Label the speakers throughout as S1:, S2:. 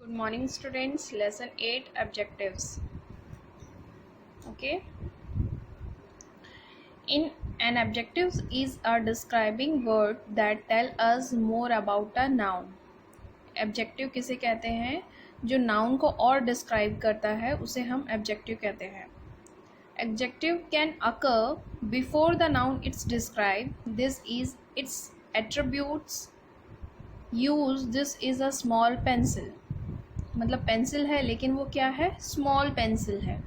S1: Good morning, students. Lesson 8 Objectives. Okay. In an adjective is a describing word that tell us more about a noun. Adjective किसे कहते हैं? जो noun को और describe करता है उसे हम adjective कहते हैं. Adjective can occur before the noun it's described. This is its attributes. Use this is a small pencil. मतलब पेंसिल है लेकिन वो क्या है, स्मॉल पेंसिल है,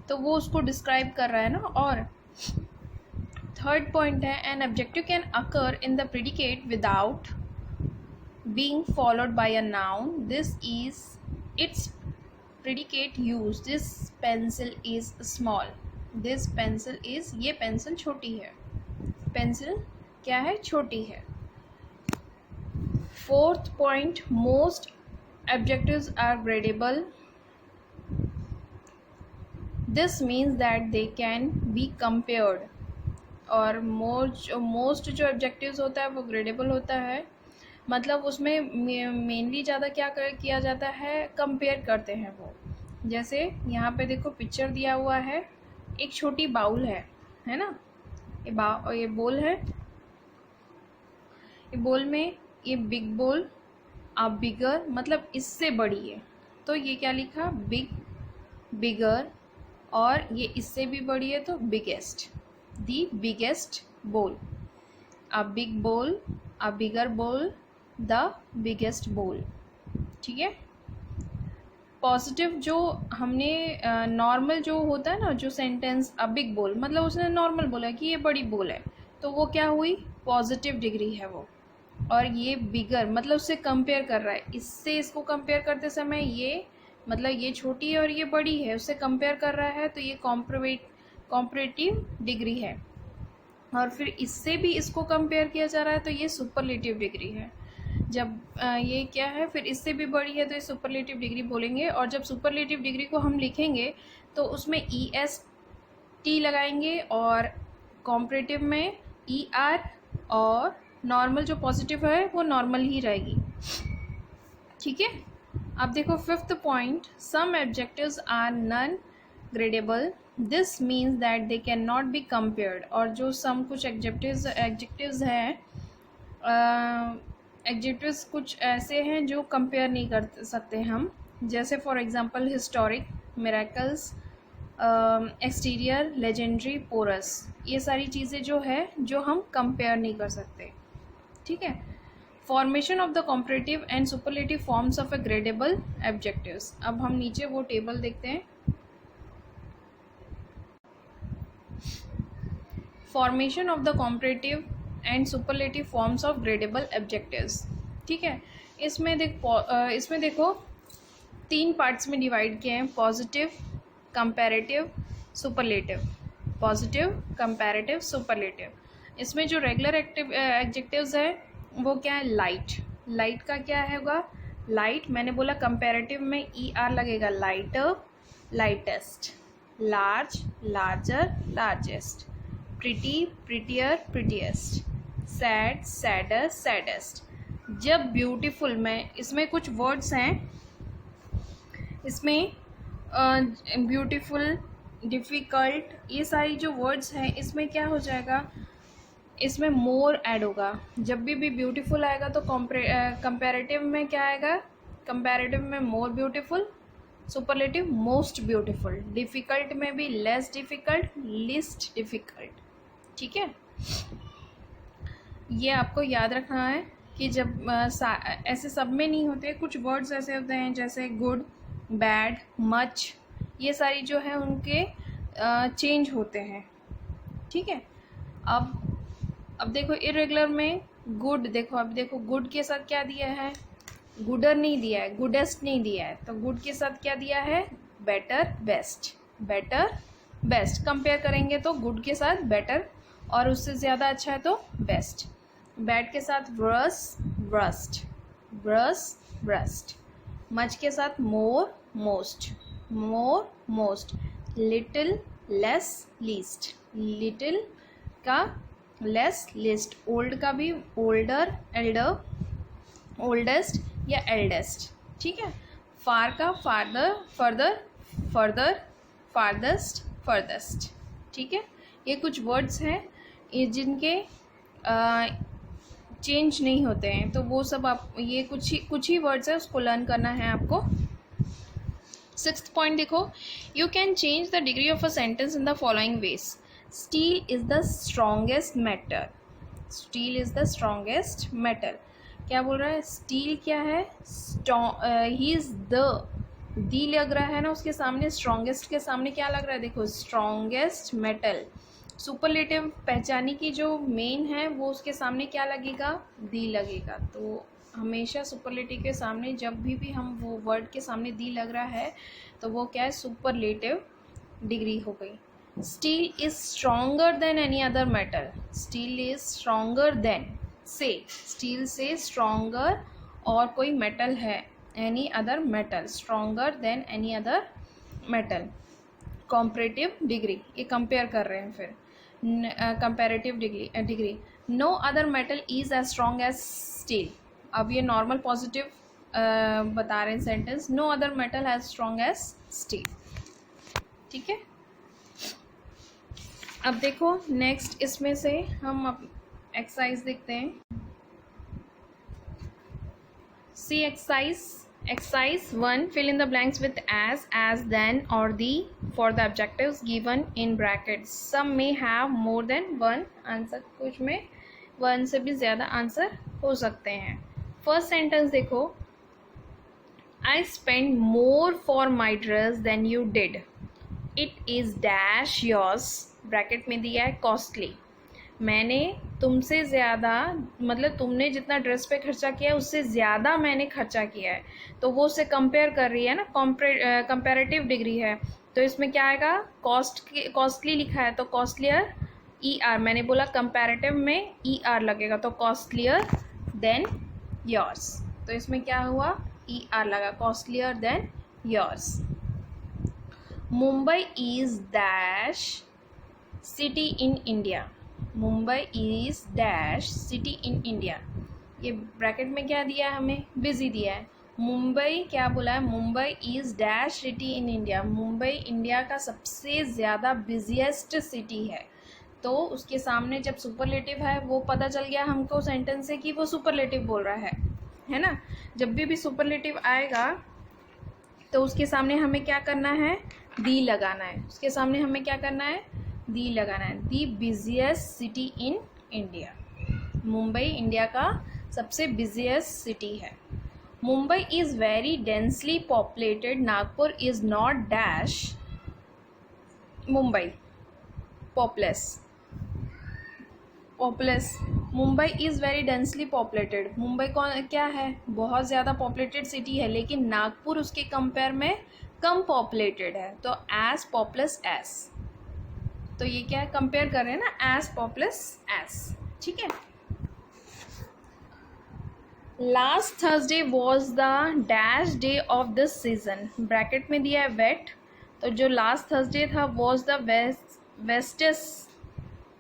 S1: तो वो उसको डिस्क्राइब कर रहा है ना. और थर्ड पॉइंट है an objective can occur in the predicate without being followed by a noun. This is it's predicate use. This pencil is small. This pencil is, ये पेंसिल छोटी है. पेंसिल क्या है, छोटी है. Fourth point, most adjectives are gradable. This means that they can be compared. और most जो adjectives होता है वो gradable होता है, मतलब उसमें मेनली ज़्यादा क्या किया जाता है, कंपेयर करते हैं वो. जैसे यहाँ पे देखो पिक्चर दिया हुआ है, एक छोटी बाउल है ना, ये बोल है. ये बोल में ये बिग बोल, अब बिगर मतलब इससे बड़ी है, तो ये क्या लिखा, बिग, बिगर. और ये इससे भी बड़ी है तो बिगेस्ट, दी बिगेस्ट बोल. अ बिग बोल, अ बिगर बोल, द बिगेस्ट बोल. ठीक है. पॉजिटिव जो हमने नॉर्मल जो होता है ना, जो सेंटेंस अ बिग बोल, मतलब उसने नॉर्मल बोला कि ये बड़ी बोल है, तो वो क्या हुई, पॉजिटिव डिग्री है वो. और ये बिगर मतलब उससे कंपेयर कर रहा है, इससे इसको कंपेयर करते समय ये मतलब ये छोटी है और ये बड़ी है, उससे कंपेयर कर रहा है, तो ये कॉम्परेटिव डिग्री है. और फिर इससे भी इसको कंपेयर किया जा रहा है तो ये सुपरलेटिव डिग्री है. जब ये क्या है, फिर इससे भी बड़ी है तो ये सुपरलेटिव डिग्री बोलेंगे. और जब सुपरलेटिव डिग्री को हम लिखेंगे तो उसमें EST लगाएंगे और कॉम्परेटिव में ER, और नॉर्मल जो पॉजिटिव है वो नॉर्मल ही रहेगी. ठीक है. अब देखो fifth point, some adjectives are non gradable. This means that they can not be compared. और जो सम कुछ एडजेक्टिव्स हैं, एडजेक्टिव्स कुछ ऐसे हैं जो कंपेयर नहीं कर सकते हम. जैसे for example historic, miracles, exterior, legendary, porous. ये सारी चीज़ें जो है जो हम कंपेयर नहीं कर सकते. ठीक है. Formation of the comparative and superlative forms of A gradable adjectives. अब हम नीचे वो टेबल देखते हैं. Formation of the comparative and superlative forms of gradable adjectives. ठीक है. इसमें देखो 3 पार्ट्स में डिवाइड किए हैं, positive, comparative, superlative. Positive, comparative, superlative. इसमें जो रेगुलर एडजेक्टिव्स है वो क्या है, लाइट. लाइट का क्या है होगा, लाइट. मैंने बोला कंपैरेटिव में ER लगेगा, lighter, lightest. Large, larger, largest. Pretty, prettier, prettiest. Sad, sadder, saddest. जब ब्यूटीफुल में, इसमें कुछ वर्ड्स हैं, इसमें ब्यूटीफुल, डिफ़िकल्ट, ये सारी जो वर्ड्स हैं इसमें क्या हो जाएगा, इसमें मोर ऐड होगा. जब भी ब्यूटीफुल आएगा तो कंपैरेटिव में क्या आएगा, कंपैरेटिव में more beautiful, superlative most beautiful. Difficult में भी लेस डिफ़िकल्ट, लिस्ट डिफ़िकल्ट. ठीक है. ये आपको याद रखना है कि जब ऐसे सब में नहीं होते, कुछ वर्ड्स ऐसे होते हैं जैसे गुड, बैड, मच, ये सारी जो है उनके चेंज होते हैं. ठीक है. अब देखो इरेगुलर में गुड, देखो अब देखो गुड के साथ क्या दिया है, गुडर नहीं दिया है, गुडेस्ट नहीं दिया है, तो गुड के साथ क्या दिया है, better, best. Better, best compare करेंगे तो गुड के साथ बेटर, और उससे ज़्यादा अच्छा है तो बेस्ट. बैड के साथ worse, worst, worse, worst. Much के साथ more, most, more, most. Little, less, least. Little का लेस, लिस्ट. ओल्ड का भी ओल्डर, एल्डर, ओल्डेस्ट या एल्डेस्ट. ठीक है. फार का farther, further, further, farthest, furthest. ठीक है, ये कुछ वर्ड्स हैं ये जिनके चेंज नहीं होते हैं, तो वो सब आप ये कुछ ही वर्ड्स है, उसको लर्न करना है आपको। 6th पॉइंट देखो, you can change the degree of a sentence in the following veg. Steel is the strongest metal. Steel is the strongest metal. क्या बोल रहा है? स्टील क्या है? ही इज दी लग रहा है ना उसके सामने, स्ट्रॉन्गेस्ट के सामने क्या लग रहा है? देखो, स्ट्रॉन्गेस्ट मेटल। सुपरलेटिव पहचानी की जो मेन है वो उसके सामने क्या लगेगा? दी लगेगा। तो हमेशा सुपरलेटिव के सामने जब भी हम वो वर्ड के सामने दी लग रहा है तो वो क्या है? सुपरलेटिव डिग्री हो गई। Steel is stronger than any other metal. Steel is stronger than से, स्टील से स्ट्रॉन्गर और कोई मेटल है, any other metal, stronger than any other metal. Comparative degree, ये कंपेयर कर रहे हैं फिर, comparative degree. No other metal is as strong as steel. अब ये नॉर्मल पॉजिटिव बता रहे हैं sentence, no other metal as strong as steel. ठीक है, अब देखो नेक्स्ट इसमें से हम अब एक्सरसाइज देखते हैं। सी exercise 1, fill in the blanks with as, then or the for the objectives given in brackets. Some may have more than one answer, कुछ में वन से भी ज़्यादा आंसर हो सकते हैं। फर्स्ट सेंटेंस देखो, I spent more for my dress than you did. It is dash yours, bracket में दिया है costly। मैंने तुमसे ज़्यादा, मतलब तुमने जितना ड्रेस पे खर्चा किया है उससे ज़्यादा मैंने खर्चा किया है, तो वो उससे कंपेयर कर रही है ना, कंपैरेटिव डिग्री है। तो इसमें क्या आएगा? कॉस्टली लिखा है तो कॉस्टलियर ई आर, मैंने बोला कंपैरेटिव में ई आर लगेगा, तो कॉस्टलियर देन योर्स। तो इसमें क्या हुआ? ई आर लगा, costlier then yours. Mumbai is dash city in India. Mumbai is dash city in India. ये ब्रैकेट में क्या दिया है? हमें बिजी दिया है। मुंबई क्या बोला है? Mumbai is dash city in India. Mumbai India का सबसे ज़्यादा बिजिएस्ट सिटी है। तो उसके सामने जब सुपरलेटिव है वो पता चल गया हमको सेंटेंस से कि वो सुपरलेटिव बोल रहा है ना। जब भी सुपरलेटिव आएगा तो उसके सामने हमें क्या करना है? दी लगाना है। उसके सामने हमें क्या करना है? दी लगाना है। The busiest city in India. Mumbai India का सबसे बिजिएस्ट सिटी है। Mumbai is very densely populated. Nagpur is not dash Mumbai populous. Mumbai is very densely populated. Mumbai कौन क्या है? बहुत ज़्यादा पॉपुलेटेड सिटी है, लेकिन नागपुर उसके कंपेयर में कम पॉपुलेटेड है, तो एज पॉपुलस एज। तो ये क्या है? कंपेयर कर रहे हैं ना, एज पॉपुलस एज। ठीक है, last Thursday was the dash day of this season. Bracket में दिया है वेट, तो जो लास्ट थर्सडे था was the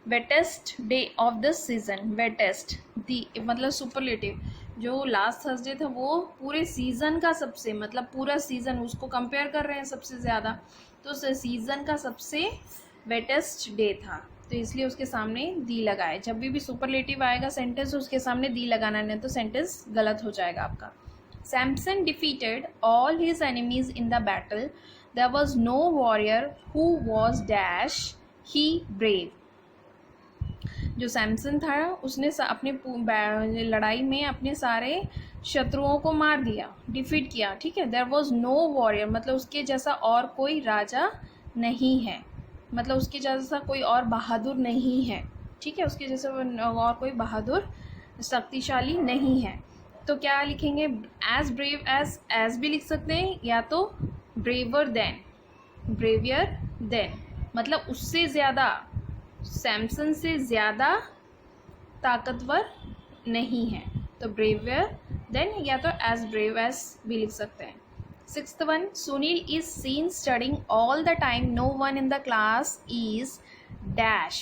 S1: wettest day of this season. Wettest the मतलब सुपरलेटिव, जो लास्ट थर्सडे था वो पूरे सीज़न का सबसे, मतलब पूरा सीज़न उसको कंपेयर कर रहे हैं सबसे ज़्यादा, तो सीज़न का सबसे वेटेस्ट डे था, तो इसलिए उसके सामने दी लगाए। जब भी सुपरलेटिव आएगा सेंटेंस उसके सामने दी लगाना, नहीं तो सेंटेंस गलत हो जाएगा आपका। Samson defeated all his enemies in the battle. There was no warrior who was dash he brave. जो सैमसन था उसने अपने लड़ाई में अपने सारे शत्रुओं को मार दिया, डिफीट किया। ठीक है, देयर वॉज नो वॉरियर मतलब उसके जैसा और कोई राजा नहीं है, मतलब उसके जैसा कोई और बहादुर नहीं है। ठीक है, उसके जैसा और कोई बहादुर शक्तिशाली नहीं है। तो क्या लिखेंगे? एज ब्रेव एज भी लिख सकते हैं, या तो ब्रेवर देन, ब्रेवियर देन मतलब उससे ज़्यादा, सैमसन से ज़्यादा ताकतवर नहीं है, तो ब्रेवियर देन या तो एज ब्रेव एज भी लिख सकते हैं। 6th one, Sunil is seen studying all the time. No one in the class is dash.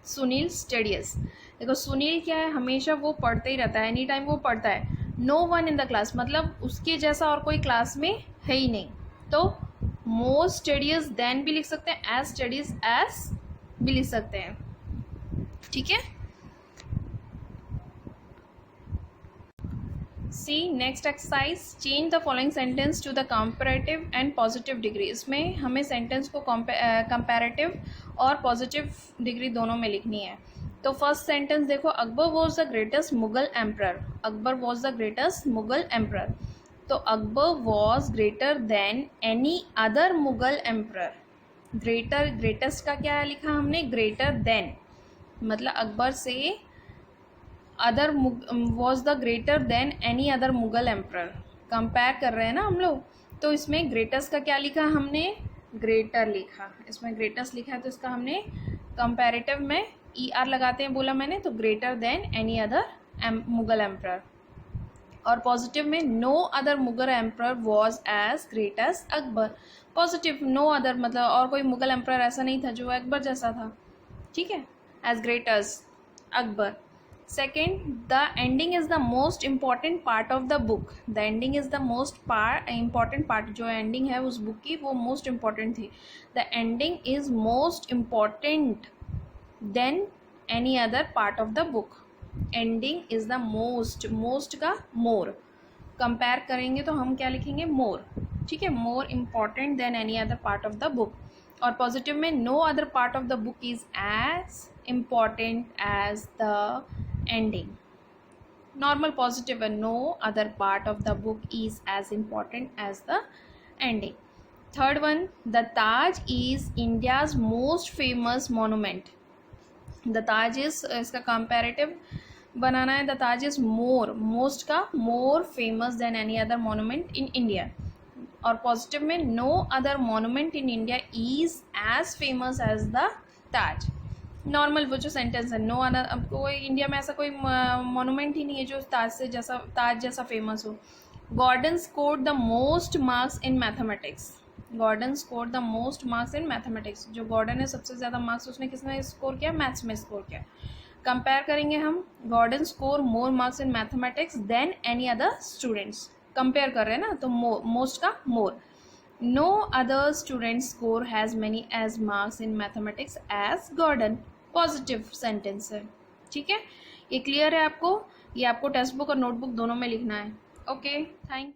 S1: Sunil studies. देखो सुनील क्या है? हमेशा वो पढ़ते ही रहता है, एनी टाइम वो पढ़ता है। No one in the class मतलब उसके जैसा और कोई क्लास में है ही नहीं, तो मोर स्टडीज देन भी लिख सकते हैं, एज स्टडीज एज भी लिख सकते हैं, ठीक है। See next exercise, change the following sentence to the comparative and positive degree. इसमें हमें सेंटेंस को कंपैरेटिव और पॉजिटिव डिग्री दोनों में लिखनी है। तो फर्स्ट सेंटेंस देखो, Akbar was the greatest Mughal emperor. Akbar was the greatest Mughal emperor, तो Akbar was greater than any other Mughal emperor. Greater, greatest का क्या लिखा हमने, ग्रेटर देन, मतलब अकबर से other was the greater than any other Mughal emperor, compare कर रहे हैं ना हम लोग, तो इसमें ग्रेटेस्ट का क्या लिखा हमने, ग्रेटर लिखा, इसमें ग्रेटेस्ट लिखा है तो इसका हमने कंपैरेटिव में ई आर लगाते हैं बोला मैंने, तो greater than any other Mughal emperor. और पॉजिटिव में no other Mughal emperor was as great as Akbar. Positive no other मतलब और कोई मुगल एम्प्रर ऐसा नहीं था जो अकबर जैसा था, ठीक है, as great as Akbar. Second, the ending is the most important part of the book. The ending is the most important part. जो ending है उस book की वो most important थी. The ending is most important than any other part of the book. Ending is the most का more. Compare करेंगे तो हम क्या लिखेंगे, more. ठीक है, more important than any other part of the book. और पॉजिटिव में no other part of the book is as important as the ending. Normal positive and no other part of the book is as important as the ending. Third one, the Taj is India's most famous monument. The Taj is, इसका comparative बनाना है, the Taj is more, most का more famous than any other monument in India. और positive में no other monument in India is as famous as the Taj. Normal वो जो sentence है, no other, अब कोई इंडिया में ऐसा कोई मोनूमेंट ही नहीं है जो ताज जैसा फेमस हो। Gordon scored the most marks in mathematics. Gordon scored the most marks in mathematics, जो गॉर्डन है सबसे ज़्यादा मार्क्स उसने किसमें स्कोर किया, मैथ्स में स्कोर किया। कंपेयर करेंगे हम, Gordon score more marks in mathematics than any other students, compare कर रहे हैं ना, तो मोस्ट का more. No other student score has many as marks in mathematics as Gordon. Positive sentence है, ठीक है। ये क्लियर है आपको, ये आपको टेक्स्ट बुक और नोटबुक दोनों में लिखना है। Okay, thank